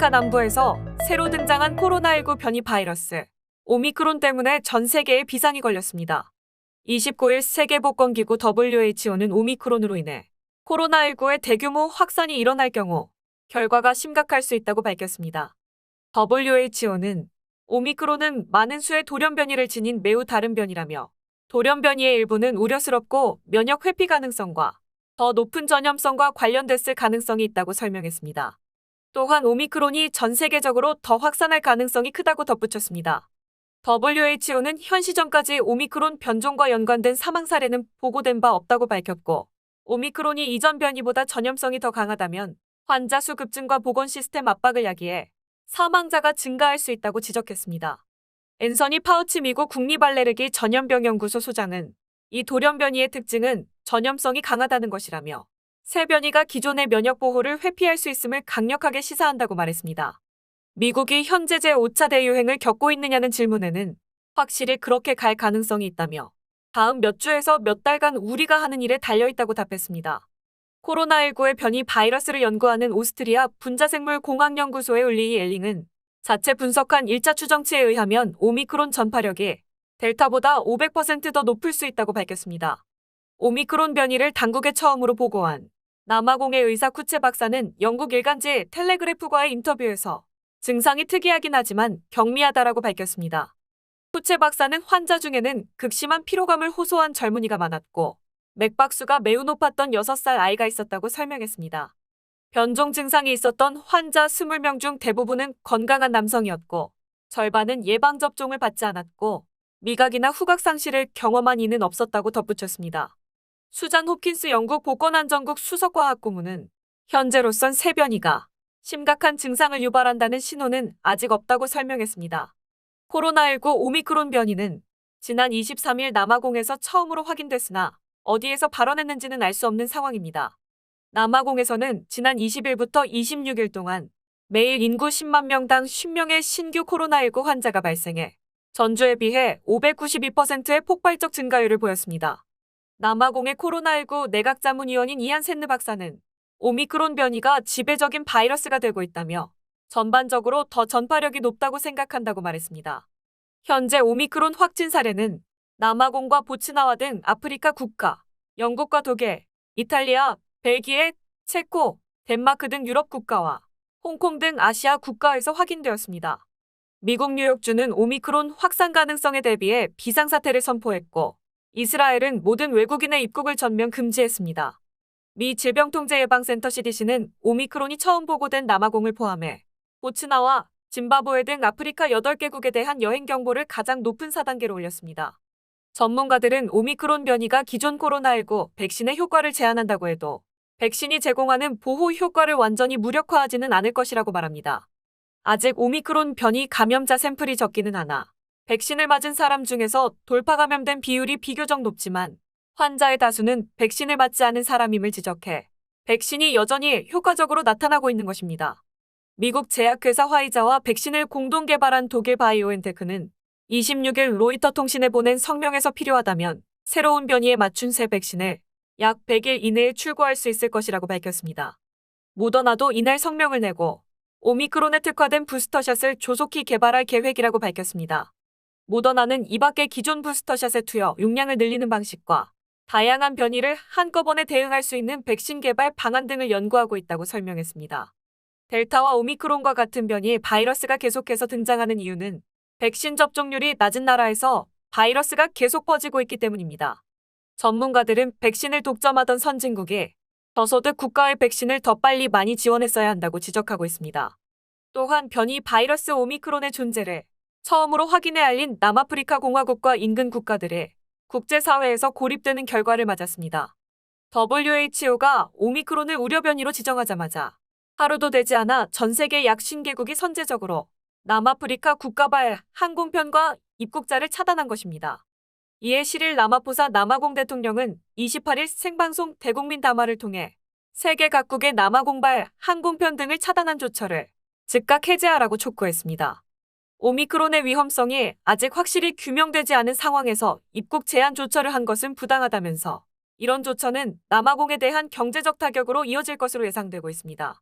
아프리카 남부에서 새로 등장한 코로나19 변이 바이러스 오미크론 때문에 전 세계에 비상이 걸렸습니다. 29일 세계보건기구 WHO는 오미크론으로 인해 코로나19의 대규모 확산이 일어날 경우 결과가 심각할 수 있다고 밝혔습니다. WHO는 오미크론은 많은 수의 돌연 변이를 지닌 매우 다른 변이라며 돌연 변이의 일부는 우려스럽고 면역 회피 가능성과 더 높은 전염성과 관련됐을 가능성이 있다고 설명했습니다. 또한 오미크론이 전 세계적으로 더 확산할 가능성이 크다고 덧붙였습니다. WHO는 현 시점까지 오미크론 변종과 연관된 사망 사례는 보고된 바 없다고 밝혔고, 오미크론이 이전 변이보다 전염성이 더 강하다면 환자 수 급증과 보건 시스템 압박을 야기해 사망자가 증가할 수 있다고 지적했습니다. 앤서니 파우치 미국 국립알레르기 전염병연구소 소장은 이 돌연 변이의 특징은 전염성이 강하다는 것이라며 새 변이가 기존의 면역 보호를 회피할 수 있음을 강력하게 시사한다고 말했습니다. 미국이 현재 제5차 대유행을 겪고 있느냐는 질문에는 확실히 그렇게 갈 가능성이 있다며 다음 몇 주에서 몇 달간 우리가 하는 일에 달려있다고 답했습니다. 코로나19의 변이 바이러스를 연구하는 오스트리아 분자생물공학연구소의 울리히 엘링은 자체 분석한 1차 추정치에 의하면 오미크론 전파력이 델타보다 500% 더 높을 수 있다고 밝혔습니다. 오미크론 변이를 당국에 처음으로 보고한 남아공의 의사 쿠체 박사는 영국 일간지 텔레그래프과의 인터뷰에서 증상이 특이하긴 하지만 경미하다라고 밝혔습니다. 쿠체 박사는 환자 중에는 극심한 피로감을 호소한 젊은이가 많았고 맥박수가 매우 높았던 6살 아이가 있었다고 설명했습니다. 변종 증상이 있었던 환자 20명 중 대부분은 건강한 남성이었고 절반은 예방접종을 받지 않았고 미각이나 후각 상실을 경험한 이는 없었다고 덧붙였습니다. 수잔 홉킨스 영국 보건안전국 수석과학 고문은 현재로선 새 변이가 심각한 증상을 유발한다는 신호는 아직 없다고 설명했습니다. 코로나19 오미크론 변이는 지난 23일 남아공에서 처음으로 확인됐으나 어디에서 발원했는지는 알 수 없는 상황입니다. 남아공에서는 지난 20일부터 26일 동안 매일 인구 10만 명당 10명의 신규 코로나19 환자가 발생해 전주에 비해 592%의 폭발적 증가율을 보였습니다. 남아공의 코로나19 내각자문위원인 이안 샌느 박사는 오미크론 변이가 지배적인 바이러스가 되고 있다며 전반적으로 더 전파력이 높다고 생각한다고 말했습니다. 현재 오미크론 확진 사례는 남아공과 보츠나와 등 아프리카 국가, 영국과 독일, 이탈리아, 벨기에, 체코, 덴마크 등 유럽 국가와 홍콩 등 아시아 국가에서 확인되었습니다. 미국 뉴욕주는 오미크론 확산 가능성에 대비해 비상사태를 선포했고 이스라엘은 모든 외국인의 입국을 전면 금지했습니다. 미 질병통제예방센터 CDC는 오미크론이 처음 보고된 남아공을 포함해 보츠나와 짐바브웨 등 아프리카 8개국에 대한 여행 경보를 가장 높은 4단계로 올렸습니다. 전문가들은 오미크론 변이가 기존 코로나19 백신의 효과를 제한한다고 해도 백신이 제공하는 보호 효과를 완전히 무력화하지는 않을 것이라고 말합니다. 아직 오미크론 변이 감염자 샘플이 적기는 하나 백신을 맞은 사람 중에서 돌파 감염된 비율이 비교적 높지만 환자의 다수는 백신을 맞지 않은 사람임을 지적해 백신이 여전히 효과적으로 나타나고 있는 것입니다. 미국 제약회사 화이자와 백신을 공동 개발한 독일 바이오엔테크는 26일 로이터 통신에 보낸 성명에서 필요하다면 새로운 변이에 맞춘 새 백신을 약 100일 이내에 출고할 수 있을 것이라고 밝혔습니다. 모더나도 이날 성명을 내고 오미크론에 특화된 부스터샷을 조속히 개발할 계획이라고 밝혔습니다. 모더나는 이밖에 기존 부스터샷의 투여 용량을 늘리는 방식과 다양한 변이를 한꺼번에 대응할 수 있는 백신 개발 방안 등을 연구하고 있다고 설명했습니다. 델타와 오미크론과 같은 변이 바이러스가 계속해서 등장하는 이유는 백신 접종률이 낮은 나라에서 바이러스가 계속 퍼지고 있기 때문입니다. 전문가들은 백신을 독점하던 선진국이 저소득 국가의 백신을 더 빨리 많이 지원했어야 한다고 지적하고 있습니다. 또한 변이 바이러스 오미크론의 존재를 처음으로 확인해 알린 남아프리카 공화국과 인근 국가들의 국제사회에서 고립되는 결과를 맞았습니다. WHO가 오미크론을 우려 변이로 지정하자마자 하루도 되지 않아 전 세계 약 50개국이 선제적으로 남아프리카 국가발 항공편과 입국자를 차단한 것입니다. 이에 10일 라마포사 남아공 대통령은 28일 생방송 대국민 담화를 통해 세계 각국의 남아공발 항공편 등을 차단한 조처를 즉각 해제하라고 촉구했습니다. 오미크론의 위험성이 아직 확실히 규명되지 않은 상황에서 입국 제한 조처를 한 것은 부당하다면서 이런 조처는 남아공에 대한 경제적 타격으로 이어질 것으로 예상되고 있습니다.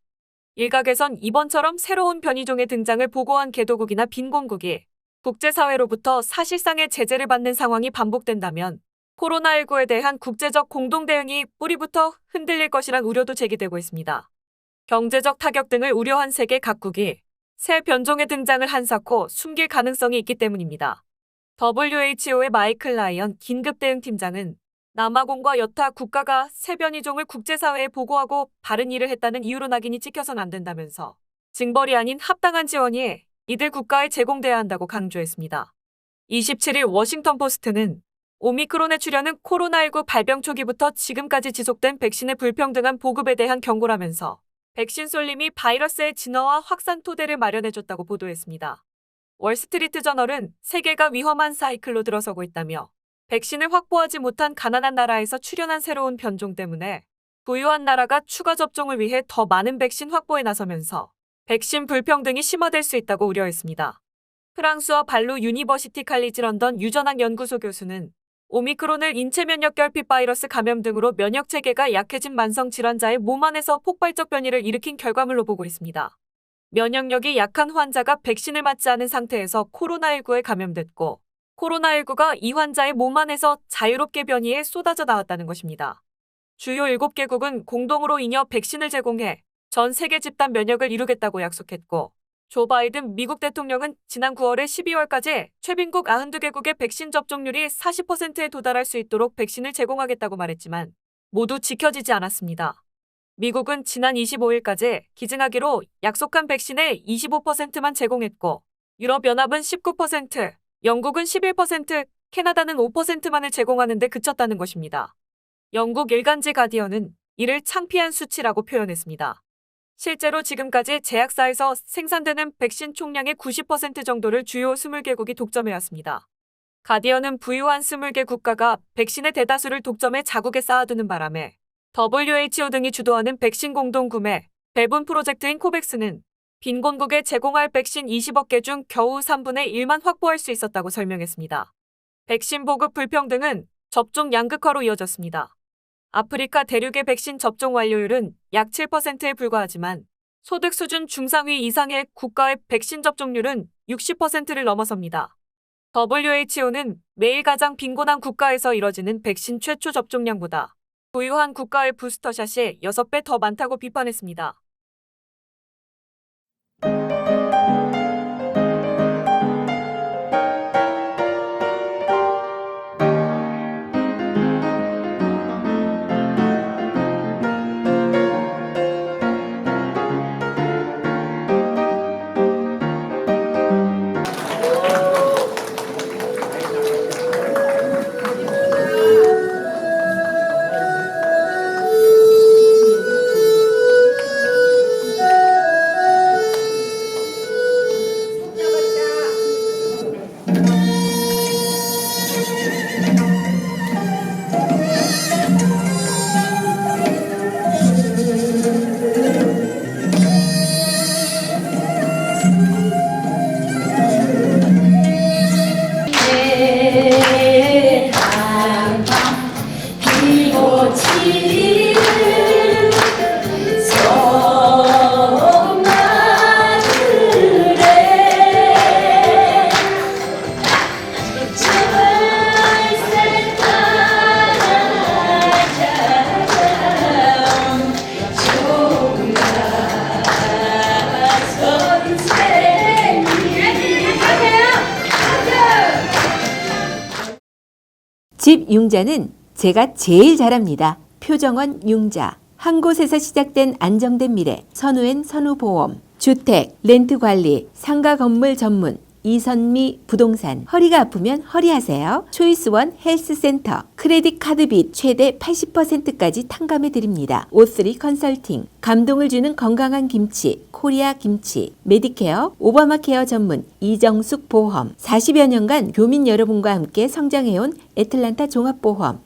일각에선 이번처럼 새로운 변이종의 등장을 보고한 개도국이나 빈곤국이 국제사회로부터 사실상의 제재를 받는 상황이 반복된다면 코로나19에 대한 국제적 공동대응이 뿌리부터 흔들릴 것이란 우려도 제기되고 있습니다. 경제적 타격 등을 우려한 세계 각국이 새 변종의 등장을 한사코 숨길 가능성이 있기 때문입니다. WHO의 마이클 라이언 긴급대응팀장은 남아공과 여타 국가가 새 변이종을 국제사회에 보고하고 바른 일을 했다는 이유로 낙인이 찍혀선 안 된다면서 징벌이 아닌 합당한 지원이 이들 국가에 제공돼야 한다고 강조했습니다. 27일 워싱턴 포스트는 오미크론의 출현은 코로나19 발병 초기부터 지금까지 지속된 백신의 불평등한 보급에 대한 경고라면서 백신 쏠림이 바이러스의 진화와 확산 토대를 마련해줬다고 보도했습니다. 월스트리트 저널은 세계가 위험한 사이클로 들어서고 있다며 백신을 확보하지 못한 가난한 나라에서 출현한 새로운 변종 때문에 부유한 나라가 추가 접종을 위해 더 많은 백신 확보에 나서면서 백신 불평등이 심화될 수 있다고 우려했습니다. 프랑스와 발루 유니버시티 칼리지 런던 유전학 연구소 교수는 오미크론을 인체 면역 결핍 바이러스 감염 등으로 면역 체계가 약해진 만성 질환자의 몸 안에서 폭발적 변이를 일으킨 결과물로 보고 있습니다. 면역력이 약한 환자가 백신을 맞지 않은 상태에서 코로나19에 감염됐고 코로나19가 이 환자의 몸 안에서 자유롭게 변이해 쏟아져 나왔다는 것입니다. 주요 7개국은 공동으로 잉여 백신을 제공해 전 세계 집단 면역을 이루겠다고 약속했고 조 바이든 미국 대통령은 지난 9월에 12월까지 최빈국 92개국의 백신 접종률이 40%에 도달할 수 있도록 백신을 제공하겠다고 말했지만 모두 지켜지지 않았습니다. 미국은 지난 25일까지 기증하기로 약속한 백신의 25%만 제공했고 유럽연합은 19%, 영국은 11%, 캐나다는 5%만을 제공하는 데 그쳤다는 것입니다. 영국 일간지 가디언은 이를 창피한 수치라고 표현했습니다. 실제로 지금까지 제약사에서 생산되는 백신 총량의 90% 정도를 주요 20개국이 독점해왔습니다. 가디언은 부유한 20개 국가가 백신의 대다수를 독점해 자국에 쌓아두는 바람에 WHO 등이 주도하는 백신 공동구매, 배분 프로젝트인 코백스는 빈곤국에 제공할 백신 20억 개 중 겨우 3분의 1만 확보할 수 있었다고 설명했습니다. 백신 보급 불평등은 접종 양극화로 이어졌습니다. 아프리카 대륙의 백신 접종 완료율은 약 7%에 불과하지만 소득 수준 중상위 이상의 국가의 백신 접종률은 60%를 넘어섭니다. WHO는 매일 가장 빈곤한 국가에서 이뤄지는 백신 최초 접종량보다 부유한 국가의 부스터샷이 6배 더 많다고 비판했습니다. 집 융자는 제가 제일 잘합니다. 표정원 융자. 한 곳에서 시작된 안정된 미래. 선우엔 선우보험. 주택, 렌트관리, 상가 건물 전문. 이선미 부동산. 허리가 아프면 허리하세요. 초이스원 헬스센터. 크레딧 카드빚 최대 80%까지 탕감해 드립니다. O3 컨설팅. 감동을 주는 건강한 김치. 코리아 김치. 메디케어, 오바마케어 전문. 이정숙 보험. 40여 년간 교민 여러분과 함께 성장해온 애틀란타 종합보험.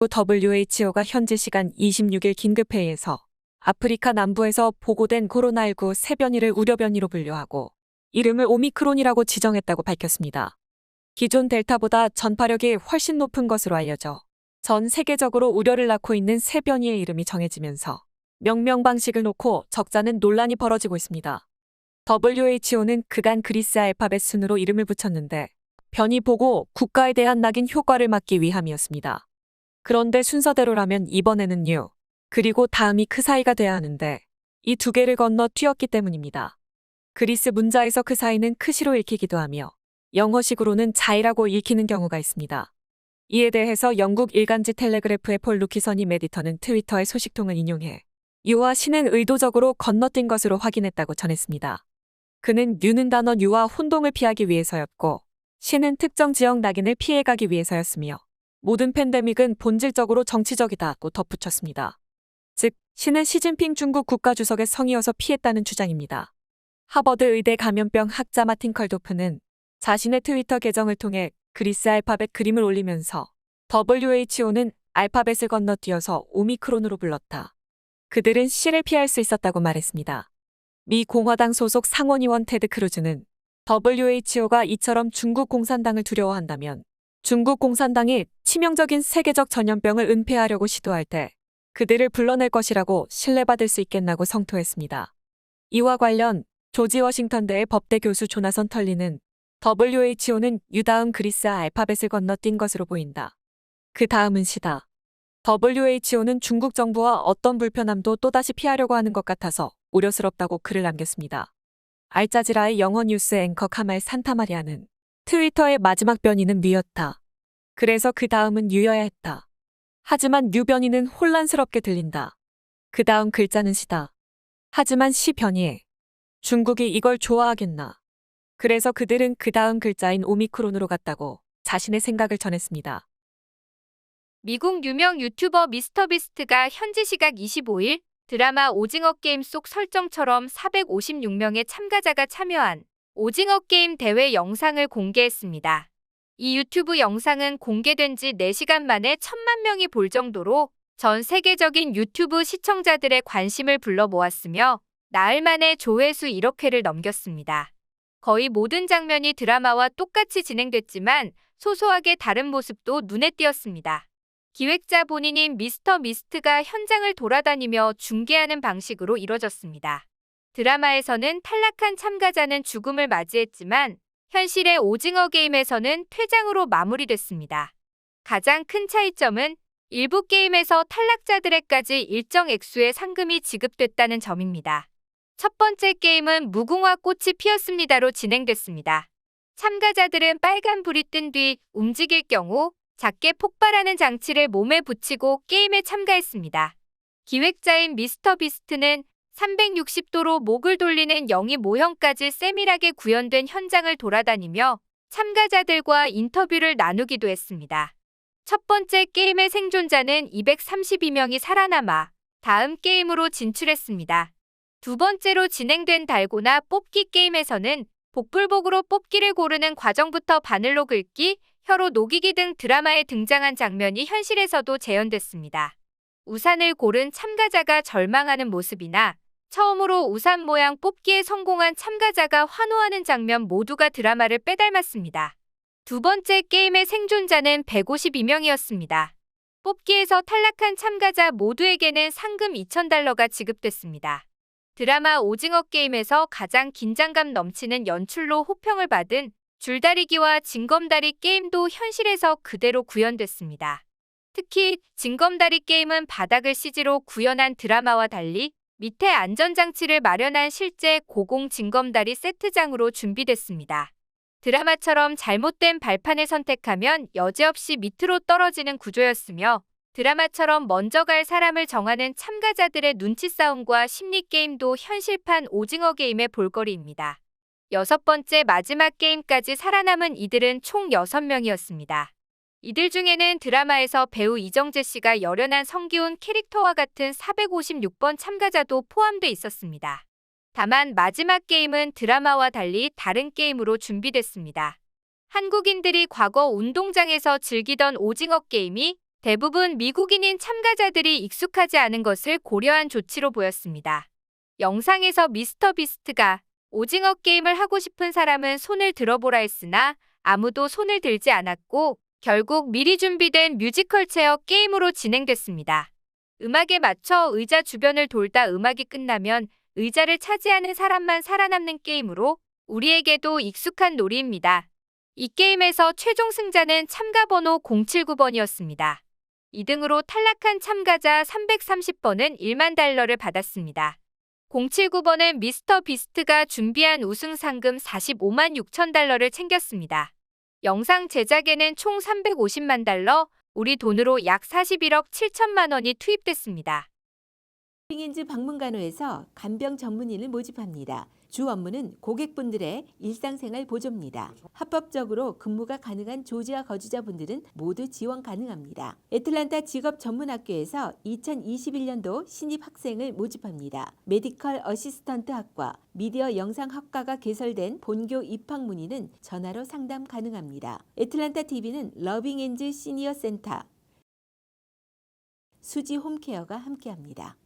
WHO가 현지 시간 26일 긴급회의에서 아프리카 남부에서 보고된 코로나19 새 변이를 우려 변이로 분류하고 이름을 오미크론이라고 지정했다고 밝혔습니다. 기존 델타보다 전파력이 훨씬 높은 것으로 알려져 전 세계적으로 우려를 낳고 있는 새 변이의 이름이 정해지면서 명명 방식을 놓고 적자는 논란이 벌어지고 있습니다. WHO는 그간 그리스 알파벳 순으로 이름을 붙였는데 변이 보고 국가에 대한 낙인 효과를 막기 위함이었습니다. 그런데 순서대로라면 이번에는 U, 그리고 다음이 크 사이가 돼야 하는데 이 두 개를 건너 뛰었기 때문입니다. 그리스 문자에서 크 사이는 크시로 읽히기도 하며 영어식으로는 자이라고 읽히는 경우가 있습니다. 이에 대해서 영국 일간지 텔레그래프의 폴 루키서님 에디터는 트위터의 소식통을 인용해 U와 C는 의도적으로 건너뛴 것으로 확인했다고 전했습니다. 그는 U는 단어 U와 혼동을 피하기 위해서였고 C는 특정 지역 낙인을 피해가기 위해서였으며 모든 팬데믹은 본질적으로 정치적이다고 덧붙였습니다. 즉, C는 시진핑 중국 국가주석의 성이어서 피했다는 주장입니다. 하버드 의대 감염병 학자 마틴 컬도프는 자신의 트위터 계정을 통해 그리스 알파벳 그림을 올리면서 WHO는 알파벳을 건너뛰어서 오미크론으로 불렀다. 그들은 C를 피할 수 있었다고 말했습니다. 미 공화당 소속 상원의원 테드 크루즈는 WHO가 이처럼 중국 공산당을 두려워한다면 중국 공산당이 치명적인 세계적 전염병을 은폐하려고 시도할 때 그들을 불러낼 것이라고 신뢰받을 수 있겠나고 성토했습니다. 이와 관련 조지 워싱턴대의 법대 교수 조나선 털리는 WHO는 U 다음 그리스 알파벳을 건너뛴 것으로 보인다. 그 다음은 C다. WHO는 중국 정부와 어떤 불편함도 또다시 피하려고 하는 것 같아서 우려스럽다고 글을 남겼습니다. 알자지라의 영어 뉴스 앵커 카말 산타마리아는 트위터의 마지막 변이는 뮤였다. 그래서 그 다음은 U여야 했다. 하지만 U 변이는 혼란스럽게 들린다. 그 다음 글자는 C다. 하지만 C 변이에 중국이 이걸 좋아하겠나. 그래서 그들은 그 다음 글자인 오미크론으로 갔다고 자신의 생각을 전했습니다. 미국 유명 유튜버 미스터비스트가 현지 시각 25일 드라마 오징어 게임 속 설정처럼 456명의 참가자가 참여한 오징어 게임 대회 영상을 공개했습니다. 이 유튜브 영상은 공개된 지 4시간 만에 1,000만 명이 볼 정도로 전 세계적인 유튜브 시청자들의 관심을 불러 모았으며 나흘 만에 조회수 1억 회를 넘겼습니다. 거의 모든 장면이 드라마와 똑같이 진행됐지만 소소하게 다른 모습도 눈에 띄었습니다. 기획자 본인인 미스터 미스트가 현장을 돌아다니며 중계하는 방식으로 이뤄졌습니다. 드라마에서는 탈락한 참가자는 죽음을 맞이했지만 현실의 오징어 게임에서는 퇴장으로 마무리됐습니다. 가장 큰 차이점은 일부 게임에서 탈락자들에까지 일정 액수의 상금이 지급됐다는 점입니다. 첫 번째 게임은 무궁화 꽃이 피었습니다로 진행됐습니다. 참가자들은 빨간 불이 뜬 뒤 움직일 경우 작게 폭발하는 장치를 몸에 붙이고 게임에 참가했습니다. 기획자인 미스터 비스트는 360도로 목을 돌리는 영희 모형까지 세밀하게 구현된 현장을 돌아다니며 참가자들과 인터뷰를 나누기도 했습니다. 첫 번째 게임의 생존자는 232명이 살아남아 다음 게임으로 진출했습니다. 두 번째로 진행된 달고나 뽑기 게임에서는 복불복으로 뽑기를 고르는 과정부터 바늘로 긁기, 혀로 녹이기 등 드라마에 등장한 장면이 현실에서도 재현됐습니다. 우산을 고른 참가자가 절망하는 모습이나 처음으로 우산 모양 뽑기에 성공한 참가자가 환호하는 장면 모두가 드라마를 빼닮았습니다. 두 번째 게임의 생존자는 152명이었습니다. 뽑기에서 탈락한 참가자 모두에게는 상금 2,000달러가 지급됐습니다. 드라마 오징어 게임에서 가장 긴장감 넘치는 연출로 호평을 받은 줄다리기와 징검다리 게임도 현실에서 그대로 구현됐습니다. 특히 징검다리 게임은 바닥을 CG로 구현한 드라마와 달리 밑에 안전장치를 마련한 실제 고공 징검다리 세트장으로 준비됐습니다. 드라마처럼 잘못된 발판을 선택하면 여지없이 밑으로 떨어지는 구조였으며 드라마처럼 먼저 갈 사람을 정하는 참가자들의 눈치 싸움과 심리 게임도 현실판 오징어 게임의 볼거리입니다. 여섯 번째 마지막 게임까지 살아남은 이들은 총 6명이었습니다. 이들 중에는 드라마에서 배우 이정재 씨가 열연한 성기훈 캐릭터와 같은 456번 참가자도 포함돼 있었습니다. 다만 마지막 게임은 드라마와 달리 다른 게임으로 준비됐습니다. 한국인들이 과거 운동장에서 즐기던 오징어 게임이 대부분 미국인인 참가자들이 익숙하지 않은 것을 고려한 조치로 보였습니다. 영상에서 미스터 비스트가 오징어 게임을 하고 싶은 사람은 손을 들어보라 했으나 아무도 손을 들지 않았고 결국 미리 준비된 뮤지컬 체어 게임으로 진행됐습니다. 음악에 맞춰 의자 주변을 돌다 음악이 끝나면 의자를 차지하는 사람만 살아남는 게임으로 우리에게도 익숙한 놀이입니다. 이 게임에서 최종 승자는 참가 번호 079번이었습니다. 2등으로 탈락한 참가자 330번은 1만 달러를 받았습니다. 079번은 미스터 비스트가 준비한 우승 상금 45만 6천 달러를 챙겼습니다. 영상 제작에는 총 350만 달러, 우리 돈으로 약 41억 7천만 원이 투입됐습니다. 핑인즈 방문간호에서 간병 전문의를 모집합니다. 주 업무는 고객분들의 일상생활 보조입니다. 합법적으로 근무가 가능한 조지아 거주자분들은 모두 지원 가능합니다. 애틀란타 직업전문학교에서 2021년도 신입 학생을 모집합니다. 메디컬 어시스턴트 학과, 미디어 영상학과가 개설된 본교 입학 문의는 전화로 상담 가능합니다. 애틀란타 TV는 러빙엔즈 시니어 센터, 수지 홈케어가 함께합니다.